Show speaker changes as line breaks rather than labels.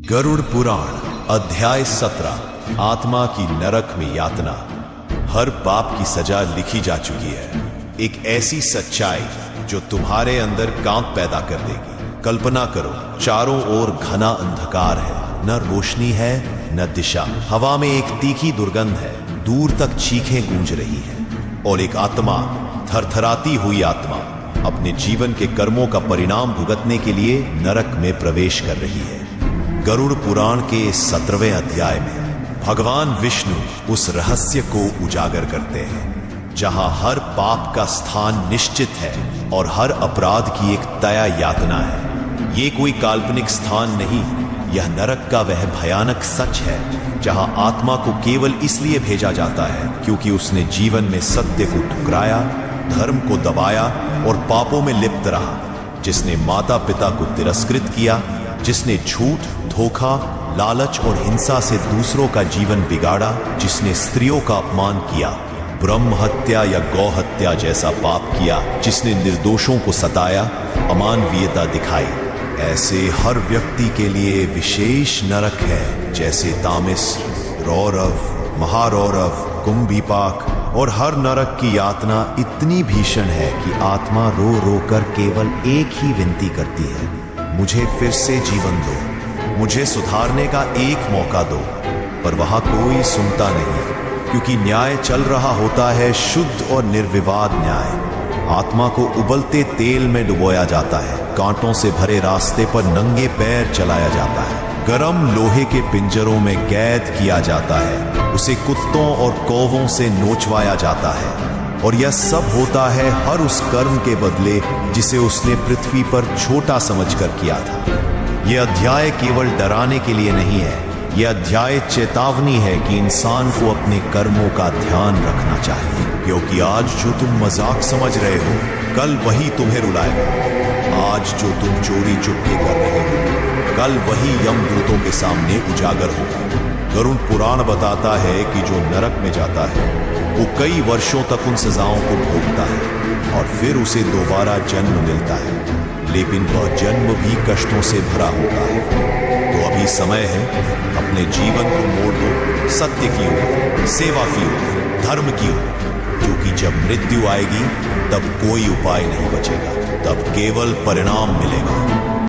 गरुड़ पुराण अध्याय 17 आत्मा की नरक में यातना। हर पाप की सजा लिखी जा चुकी है। एक ऐसी सच्चाई जो तुम्हारे अंदर कांप पैदा कर देगी। कल्पना करो, चारों ओर घना अंधकार है, न रोशनी है न दिशा। हवा में एक तीखी दुर्गंध है, दूर तक चीखें गूंज रही हैं। और एक आत्मा, थरथराती हुई आत्मा, अपने जीवन के कर्मों का परिणाम भुगतने के लिए नरक में प्रवेश कर रही है। गरुड़ पुराण के 17वें अध्याय में भगवान विष्णु उस रहस्य को उजागर करते हैं जहां हर पाप का स्थान निश्चित है और हर अपराध की एक तय यातना है। ये कोई काल्पनिक स्थान नहीं, यह नरक का वह भयानक सच है जहां आत्मा को केवल इसलिए भेजा जाता है क्योंकि उसने जीवन में सत्य को ठुकराया, धर्म को दबाया और पापों में लिप्त रहा। जिसने माता पिता को तिरस्कृत किया, जिसने झूठ, धोखा, लालच और हिंसा से दूसरों का जीवन बिगाड़ा, जिसने स्त्रियों का अपमान किया, ब्रह्म हत्या या गौ हत्या जैसा पाप किया, जिसने निर्दोषों को सताया, अमानवीयता दिखाई, ऐसे हर व्यक्ति के लिए विशेष नरक है। जैसे तामिस्र, रौरव, महारौरव, कुंभीपाक और हर नरक की यातना इतनी भीषण है कि आत्मा रो रो कर केवल एक ही विनती करती है, मुझे फिर से जीवन दो, मुझे सुधारने का एक मौका दो। पर वहां कोई सुनता नहीं, क्योंकि न्याय चल रहा होता है, शुद्ध और निर्विवाद न्याय। आत्मा को उबलते तेल में डुबोया जाता है, कांटों से भरे रास्ते पर नंगे पैर चलाया जाता है, गरम लोहे के पिंजरों में कैद किया जाता है, उसे कुत्तों और कौवों से नोचवाया जाता है। और यह सब होता है हर उस कर्म के बदले जिसे उसने पृथ्वी पर छोटा समझकर किया था। यह अध्याय केवल डराने के लिए नहीं है, यह अध्याय चेतावनी है कि इंसान को अपने कर्मों का ध्यान रखना चाहिए, क्योंकि आज जो तुम मजाक समझ रहे हो, कल वही तुम्हें रुलाएगा। आज जो तुम चोरी चुपके कर रहे हो, कल वही यमदूतों के सामने उजागर होगा। गरुड़ पुराण बताता है कि जो नरक में जाता है वो कई वर्षों तक उन सजाओं को भोगता है और फिर उसे दोबारा जन्म मिलता है, लेकिन वह जन्म भी कष्टों से भरा होता है। तो अभी समय है, अपने जीवन को मोड़ दो सत्य की ओर, सेवा की ओर, धर्म की ओर, क्योंकि जब मृत्यु आएगी तब कोई उपाय नहीं बचेगा, तब केवल परिणाम मिलेगा।